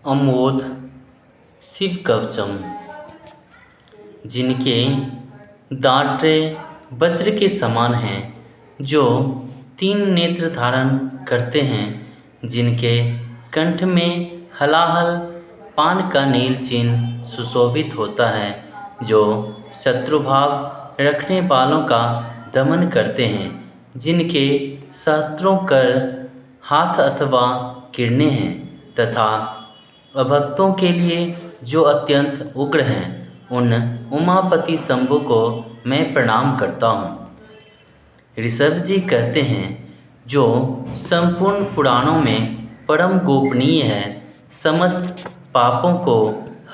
अमोध शिव कवचम, जिनके दांते वज्र के समान हैं, जो 3 नेत्र धारण करते हैं, जिनके कंठ में हलाहल पान का नील चिन्ह सुशोभित होता है, जो शत्रुभाव रखने वालों का दमन करते हैं, जिनके शस्त्रों कर हाथ अथवा किरणें हैं, तथा अभक्तों के लिए जो अत्यंत उग्र हैं, उन उमापति शंभु को मैं प्रणाम करता हूँ। ऋषभ जी कहते हैं, जो संपूर्ण पुराणों में परम गोपनीय है, समस्त पापों को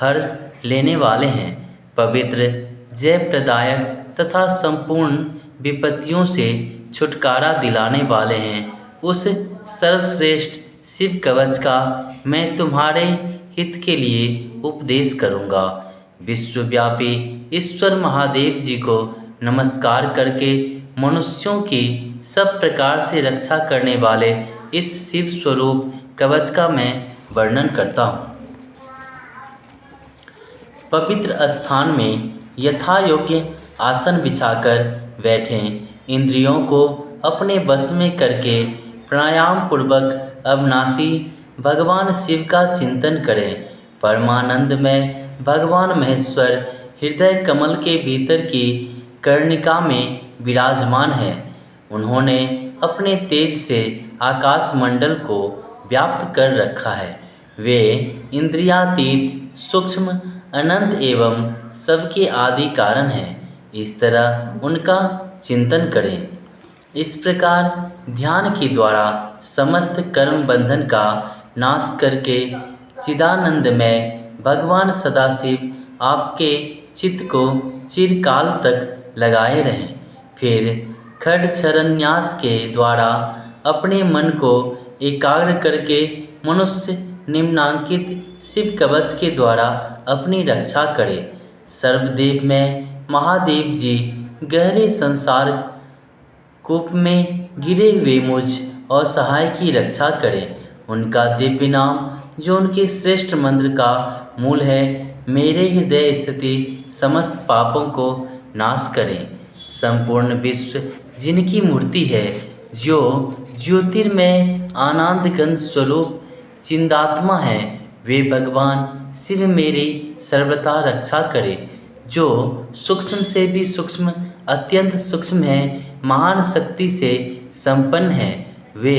हर लेने वाले हैं, पवित्र जय प्रदायक तथा संपूर्ण विपत्तियों से छुटकारा दिलाने वाले हैं, उस सर्वश्रेष्ठ शिव कवच का मैं तुम्हारे हित के लिए उपदेश करूँगा। विश्वव्यापी ईश्वर महादेव जी को नमस्कार करके मनुष्यों की सब प्रकार से रक्षा करने वाले इस शिव स्वरूप कवच का मैं वर्णन करता हूँ। पवित्र स्थान में यथा योग्य आसन बिछाकर बैठें, इंद्रियों को अपने वश में करके प्राणायाम पूर्वक अविनाशी भगवान शिव का चिंतन करें। परमानंद में भगवान महेश्वर हृदय कमल के भीतर की कर्णिका में विराजमान है। उन्होंने अपने तेज से आकाश मंडल को व्याप्त कर रखा है। वे इंद्रियातीत सूक्ष्म अनंत एवं सबके आदि कारण हैं। इस तरह उनका चिंतन करें। इस प्रकार ध्यान के द्वारा समस्त कर्म बंधन का नाश करके चिदानंद में भगवान सदाशिव आपके चित्त को चिरकाल तक लगाए रहें। फिर खड्ग शरन्यास के द्वारा अपने मन को एकाग्र करके मनुष्य निम्नांकित शिव कवच के द्वारा अपनी रक्षा करे। सर्वदेव में महादेव जी गहरे संसार कूप में गिरे हुए मुझ असहाय की रक्षा करें। उनका दिव्य नाम, जो उनके श्रेष्ठ मंत्र का मूल है, मेरे हृदय स्थिति समस्त पापों को नाश करें। संपूर्ण विश्व जिनकी मूर्ति है, जो ज्योतिर्मय आनंदघन स्वरूप चिन्तात्मा है, वे भगवान शिव मेरी सर्वथा रक्षा करें। जो सूक्ष्म से भी सूक्ष्म अत्यंत सूक्ष्म है, महान शक्ति से संपन्न है, वे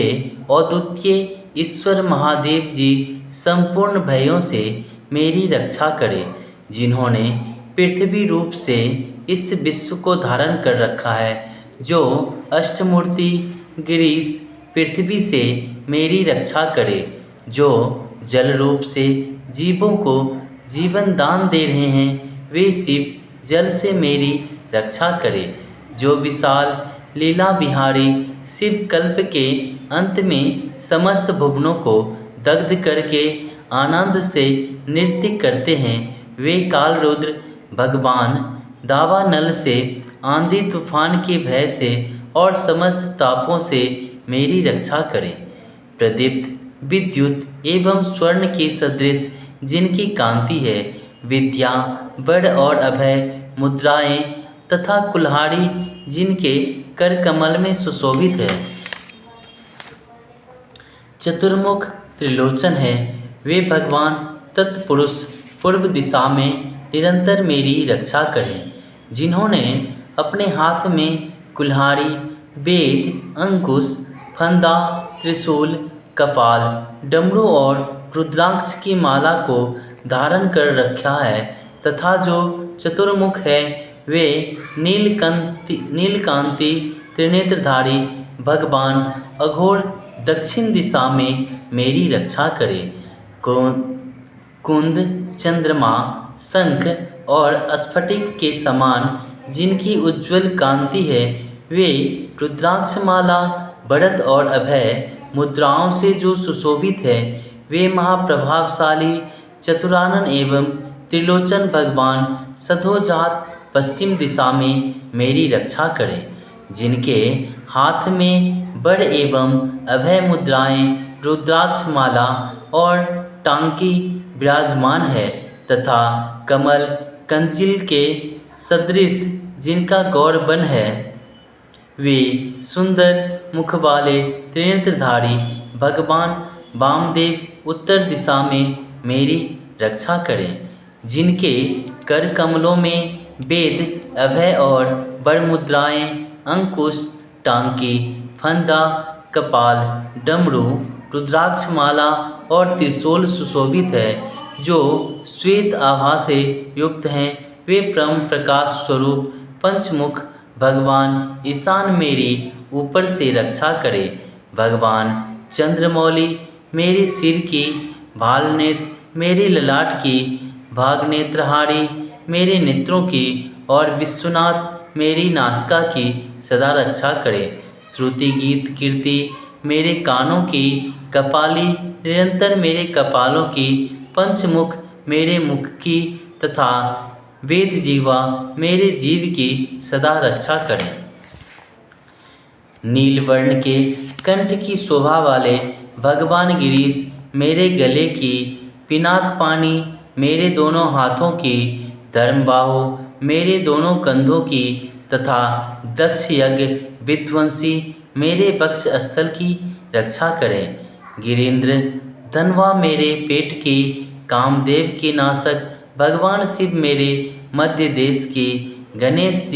अद्वितीय ईश्वर महादेव जी संपूर्ण भयों से मेरी रक्षा करें। जिन्होंने पृथ्वी रूप से इस विश्व को धारण कर रखा है, जो अष्टमूर्ति गिरीश पृथ्वी से मेरी रक्षा करे। जो जल रूप से जीवों को जीवन दान दे रहे हैं, वे शिव जल से मेरी रक्षा करे। जो विशाल लीला बिहारी शिव कल्प के अंत में समस्त भुवनों को दग्ध करके आनंद से नृत्य करते हैं, वे काल रुद्र भगवान दावानल से, आंधी तूफान के भय से और समस्त तापों से मेरी रक्षा करें। प्रदीप्त विद्युत एवं स्वर्ण के सदृश जिनकी कांति है, विद्या बड़ और अभय मुद्राएं तथा कुल्हाड़ी जिनके कर कमल में सुशोभित है, चतुर्मुख त्रिलोचन है, वे भगवान तत्पुरुष पूर्व दिशा में निरंतर मेरी रक्षा करें। जिन्होंने अपने हाथ में कुल्हाड़ी, वेद, अंकुश, फंदा, त्रिशूल, कपाल, डमरू और रुद्राक्ष की माला को धारण कर रखा है, तथा जो चतुर्मुख है, वे नीलकांति त्रिनेत्रधारी भगवान अघोर दक्षिण दिशा में मेरी रक्षा करें। कुंद, चंद्रमा, शंख और स्फटिक के समान जिनकी उज्ज्वल कांति है, वे रुद्राक्षमाला बढ़त और अभय मुद्राओं से जो सुशोभित है, वे महाप्रभावशाली चतुरानन एवं त्रिलोचन भगवान सधोजात पश्चिम दिशा में मेरी रक्षा करें। जिनके हाथ में बड़ एवं अभय मुद्राएं रुद्राक्षमाला और टांकी विराजमान है तथा कमल कंचिल के सदृश जिनका गौरबन है, वे सुंदर मुख वाले त्रिनेत्रधारी भगवान वामदेव उत्तर दिशा में मेरी रक्षा करें, जिनके कर कमलों में वेद अभय और वरमुद्राएं अंकुश, टांकी, फंदा, कपाल, डमरू, रुद्राक्षमाला और त्रिशूल सुशोभित है, जो श्वेत आभा से युक्त हैं। वे परम प्रकाश स्वरूप पंचमुख भगवान ईशान मेरी ऊपर से रक्षा करे। भगवान चंद्रमौली मेरे सिर की, भालनेत्र मेरे ललाट की, भागनेत्रहारी मेरे नेत्रों की और विश्वनाथ मेरी नासिका की सदा रक्षा करे। श्रुति गीत कीर्ति मेरे कानों की, कपाली निरंतर मेरे कपालों की, पंचमुख मेरे मुख की तथा वेद जीवा मेरे जीव की सदा रक्षा करें। नीलवर्ण के कंठ की शोभा वाले भगवान गिरीश मेरे गले की, पिनाक पानी मेरे दोनों हाथों की, धर्मबाहु मेरे दोनों कंधों की तथा दक्ष यज्ञ विध्वंसी मेरे वक्ष स्थल की रक्षा करें। गिरीन्द्र धनवा मेरे पेट की, कामदेव के नाशक भगवान शिव मेरे मध्य देश की, गणेश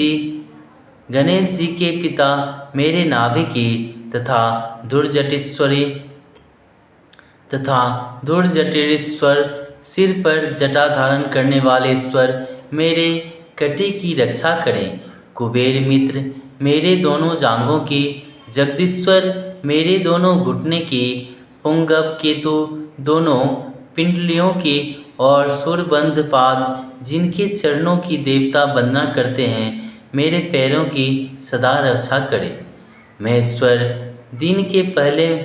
जी के पिता मेरे नाभि की तथा धुर्जटेश्वर सिर पर जटा धारण करने वाले ईश्वर मेरे कटी की रक्षा करें। कुबेर मित्र मेरे दोनों जांघों की, जगदीश्वर मेरे दोनों घुटने की, पुंगव केतु दोनों पिंडलियों की और सुरबंध पाद जिनके चरणों की देवता वंदना करते हैं, मेरे पैरों की सदा रक्षा करे। महेश्वर दिन के पहले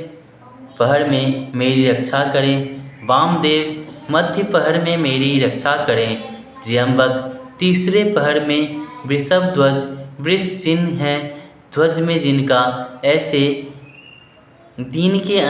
पहर में मेरी रक्षा करें। वामदेव मध्य पहर में मेरी रक्षा करें। त्र्यंबक तीसरे पहर में, वृषभ ध्वज वृष चिन्ह है ध्वज में जिनका, ऐसे दिन के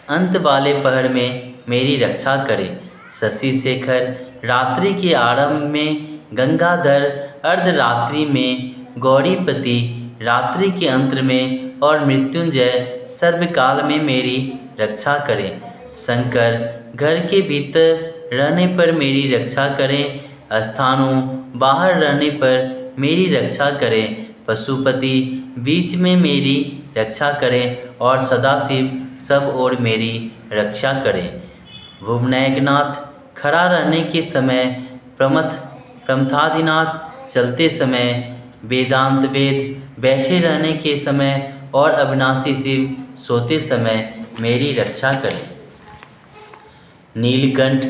अंत वाले पहर में मेरी रक्षा करे। शशि शेखर रात्रि के आरंभ में, गंगाधर अर्धरात्रि में, गौरीपति रात्रि के अंत में और मृत्युंजय सर्वकाल में मेरी रक्षा करें। शंकर घर के भीतर रहने पर मेरी रक्षा करें, स्थानों बाहर रहने पर मेरी रक्षा करें। पशुपति बीच में मेरी रक्षा करें और सदाशिव सब ओर मेरी रक्षा करें। भुवनैकनाथ खड़ा रहने के समय, प्रमथादिनाथ चलते समय, वेदांत वेद बैठे रहने के समय और अविनाशी शिव सोते समय मेरी रक्षा करें। नीलकंठ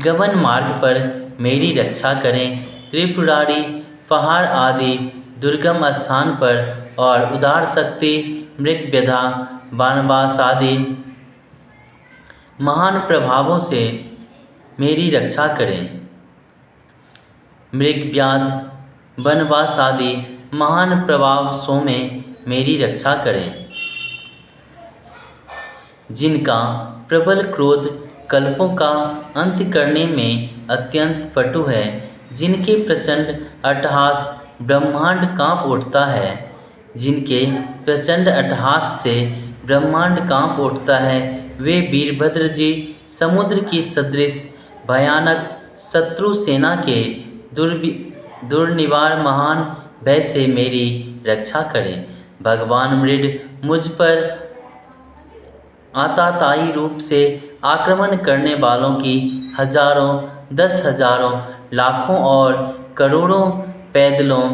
गमन मार्ग पर मेरी रक्षा करें। त्रिपुरारी पहाड़ आदि दुर्गम स्थान पर और उदार शक्ति मृगव्यधा बाणवास आदि महान प्रभावों से मेरी रक्षा करें। मृगव्याध वनवास आदि महान प्रभावों में मेरी रक्षा करें। जिनका प्रबल क्रोध कल्पों का अंत करने में अत्यंत पटु है, जिनके प्रचंड अट्टहास ब्रह्मांड कांप उठता है, जिनके प्रचंड अट्टहास से ब्रह्मांड कांप उठता है, वे वीरभद्र जी समुद्र की सदृश भयानक शत्रु सेना के दुर्निवार महान भय से मेरी रक्षा करें। भगवान मृड मुझ पर आताताई रूप से आक्रमण करने वालों की हजारों, 10,000, लाखों और करोड़ों पैदलों,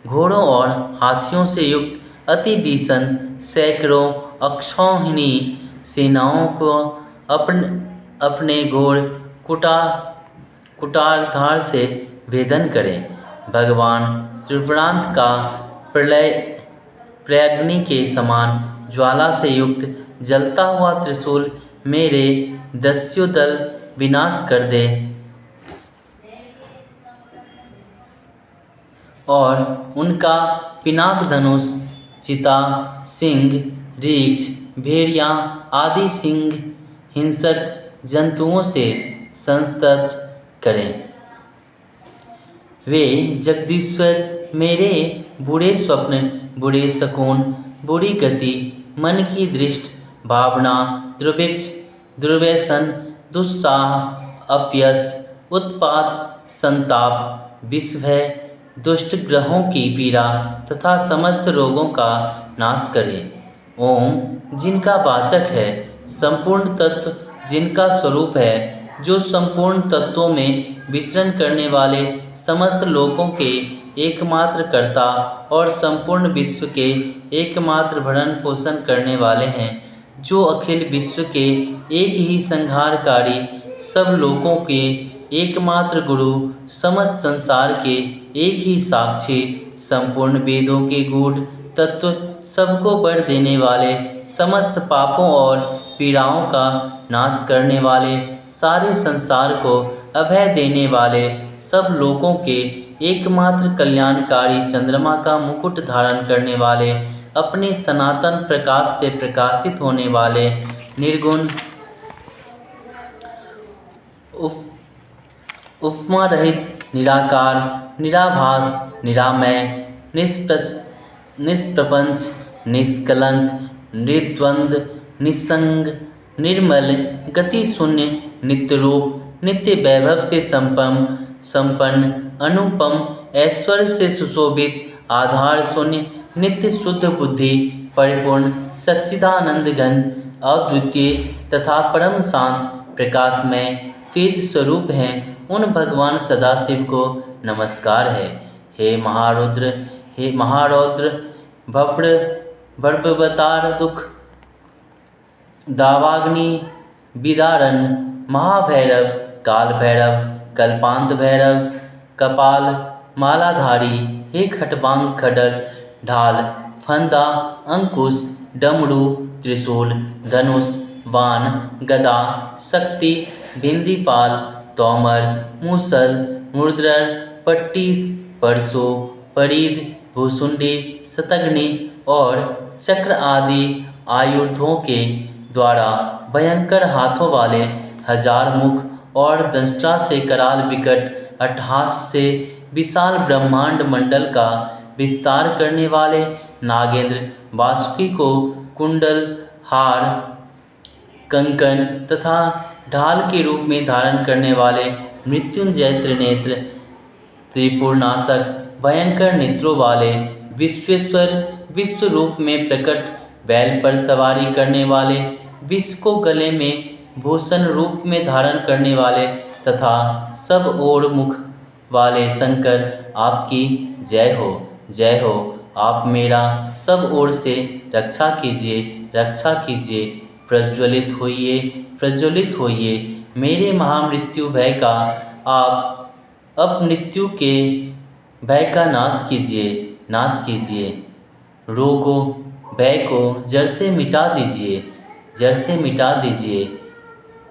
घोड़ों और हाथियों से युक्त अति भीषण सैकड़ों अक्षौहिणी सेनाओं को अपने घोर कुटारधार से भेदन करें। भगवान त्रिपुरांत का प्रलयाग्नि के समान ज्वाला से युक्त जलता हुआ त्रिशूल मेरे दस्यु दल विनाश कर दे और उनका पिनाक धनुष चिता, सिंह, रीछ, भेड़िया आदि सिंह हिंसक जंतुओं से संस्तत्र करें। वे जगदीश्वर मेरे बुरे स्वप्न, बुरे शकुन, बुरी गति, मन की दृष्ट भावना, दुर्भिक्ष, दुर्व्यसन, दुस्साह, अपयश, उत्पात, संताप, विषभय, दुष्ट ग्रहों की पीड़ा तथा समस्त रोगों का नाश करे। ओम जिनका वाचक है, संपूर्ण तत्व जिनका स्वरूप है, जो संपूर्ण तत्वों में विचरण करने वाले समस्त लोकों के एकमात्र कर्ता और संपूर्ण विश्व के एकमात्र भरण पोषण करने वाले हैं, जो अखिल विश्व के एक ही संहारकारी, सब लोकों के एकमात्र गुरु, समस्त संसार के एक ही साक्षी, संपूर्ण वेदों के गूढ़ तत्व, सबको बर देने वाले, समस्त पापों और पीड़ाओं का नाश करने वाले, सारे संसार को अभय देने वाले, सब लोगों के एकमात्र कल्याणकारी चंद्रमा का मुकुट धारण करने वाले, अपने सनातन प्रकाश से प्रकाशित होने वाले, निर्गुण, उपमा रहित, निराकार, निराभास, निरामय, निष्प्रपंच, निष्कलंक, निर्द्वंद, निस्संग, निर्मल, गति शून्य, नित्य रूप, नित्य वैभव से संपन्न, अनुपम, ऐश्वर्य से सुशोभित, आधार शून्य, नित्य शुद्ध बुद्धि, परिपूर्ण, सच्चिदानंद घन, अद्वितीय तथा परम शांत, प्रकाशमय, तेज स्वरूप हैं, उन भगवान सदाशिव को नमस्कार है। हे महारौद्र, भर्बवतार दुख, दावाग्नि, विदारण, महाभैरव, काल भैरव, कल्पांत भैरव, कपाल मालाधारी, हे खटवांग, खड्ग, ढाल, फंदा, अंकुश, डमरू, त्रिशूल, धनुष, बाण, गदा, शक्ति, भिंदीपाल, तोमर, मूसल, मुद्रर, पट्टीस, परशु, परीद, भूसुंडी, शतघ्नि और चक्र आदि आयुधों के द्वारा भयंकर हाथों वाले, हजार मुख और दंष्ट्रा से कराल विकट अट्टहास से विशाल ब्रह्मांड मंडल का विस्तार करने वाले, नागेंद्र, वासुकी को कुंडल, हार, कंकन तथा ढाल के रूप में धारण करने वाले, मृत्युंजय, त्रिनेत्र, त्रिपुरनाशक, भयंकर नेत्रों वाले, विश्वेश्वर, विश्व रूप में प्रकट, बैल पर सवारी करने वाले, विश्व को गले में भूषण रूप में धारण करने वाले तथा सब ओर मुख वाले शंकर, आपकी जय हो, जय हो। आप मेरा सब ओर से रक्षा कीजिए, रक्षा कीजिए। प्रज्वलित होइए, प्रज्वलित होइए। मेरे महामृत्यु भय का आप अपमृत्यु के भय का नाश कीजिए, नाश कीजिए। रोगों भय को जड़ से मिटा दीजिए, जड़ से मिटा दीजिए।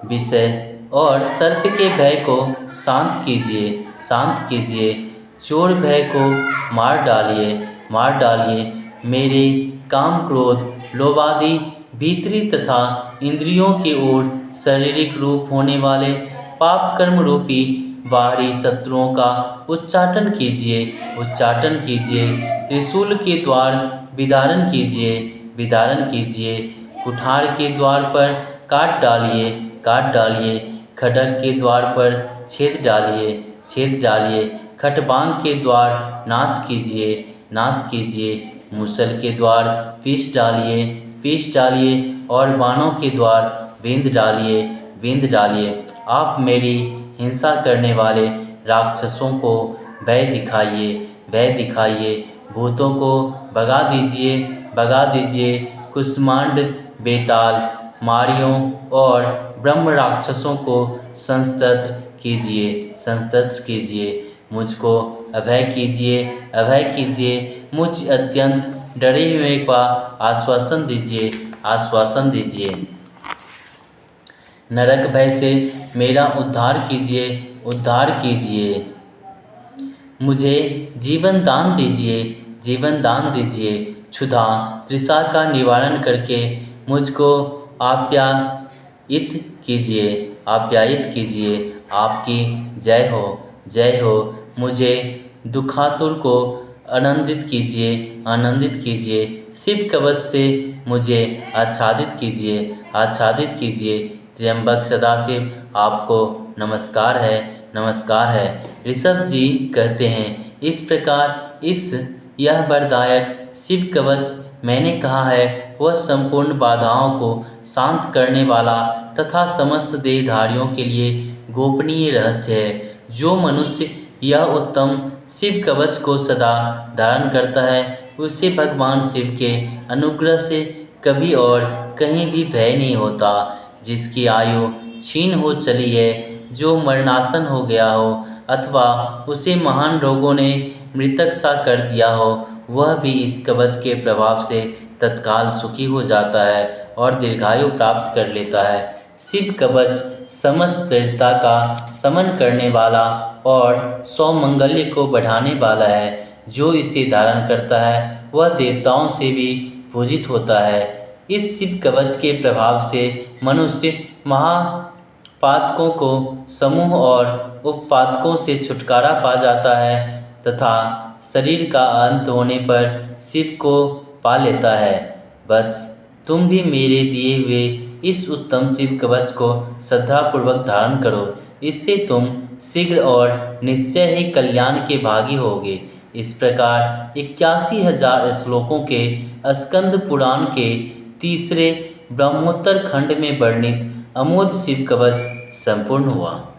विषय और सर्प के भय को शांत कीजिए, शांत कीजिए। चोर भय को मार डालिए, मार डालिए। मेरे काम, क्रोध, लोभ आदि भीतरी तथा इंद्रियों की ओर शारीरिक रूप होने वाले पाप कर्म रूपी बाहरी शत्रुओं का उच्चाटन कीजिए, उच्चाटन कीजिए। त्रिशूल के द्वार विदारण कीजिए, विदारण कीजिए। कुठार के द्वार पर काट डालिए, काट डालिए। खड्ग के द्वार पर छेद डालिए, छेद डालिए। खटवांग के द्वार नाश कीजिए, नाश कीजिए। मूसल के द्वार पीस डालिए, पीस डालिए। और बाणों के द्वार बिंद डालिए, बिंद डालिए। आप मेरी हिंसा करने वाले राक्षसों को भय दिखाइए, भय दिखाइए। भूतों को भगा दीजिए, भगा दीजिए। कुष्मांड, बेताल, मारियों और ब्रह्म राक्षसों को संस्तत्र कीजिए, संस्तत्र कीजिए। मुझको अभय कीजिए, अभय कीजिए। मुझ अत्यंत डरे हुए का आश्वासन दीजिए, आश्वासन दीजिए। नरक भय से मेरा उद्धार कीजिए, उद्धार कीजिए। मुझे जीवन दान दीजिए, जीवन दान दीजिए। क्षुधा तृषा का निवारण करके मुझको आप्यायित कीजिए, आप्यायित कीजिए। आपकी जय हो, जय हो। मुझे दुखातुर को आनंदित कीजिए, आनंदित कीजिए। शिव कवच से मुझे आच्छादित कीजिए, आच्छादित कीजिए। त्र्यंबक सदाशिव आपको नमस्कार है, नमस्कार है। ऋषभ जी कहते हैं, इस प्रकार यह वरदायक शिव कवच मैंने कहा है वह संपूर्ण बाधाओं को शांत करने वाला तथा समस्त देहधारियों के लिए गोपनीय रहस्य है। जो मनुष्य यह उत्तम शिव कवच को सदा धारण करता है उसे भगवान शिव के अनुग्रह से कभी और कहीं भी भय नहीं होता। जिसकी आयु क्षीण हो चली है, जो मरणासन हो गया हो अथवा उसे महान रोगों ने मृतक सा कर दिया हो, वह भी इस कवच के प्रभाव से तत्काल सुखी हो जाता है और दीर्घायु प्राप्त कर लेता है। शिव कवच समस्त दरिद्रता का शमन करने वाला और सौमंगल्य को बढ़ाने वाला है। जो इसे धारण करता है वह देवताओं से भी पूजित होता है। इस शिव कवच के प्रभाव से मनुष्य महापातकों को समूह और उपपातकों से छुटकारा पा जाता है तथा शरीर का अंत होने पर शिव को पा लेता है। वत्स, तुम भी मेरे दिए हुए इस उत्तम शिव कवच को श्रद्धापूर्वक धारण करो। इससे तुम शीघ्र और निश्चय ही कल्याण के भागी होगे। इस प्रकार 81,000 श्लोकों के स्कंद पुराण के तीसरे ब्रह्मोत्तर खंड में वर्णित अमोघ शिव कवच संपूर्ण हुआ।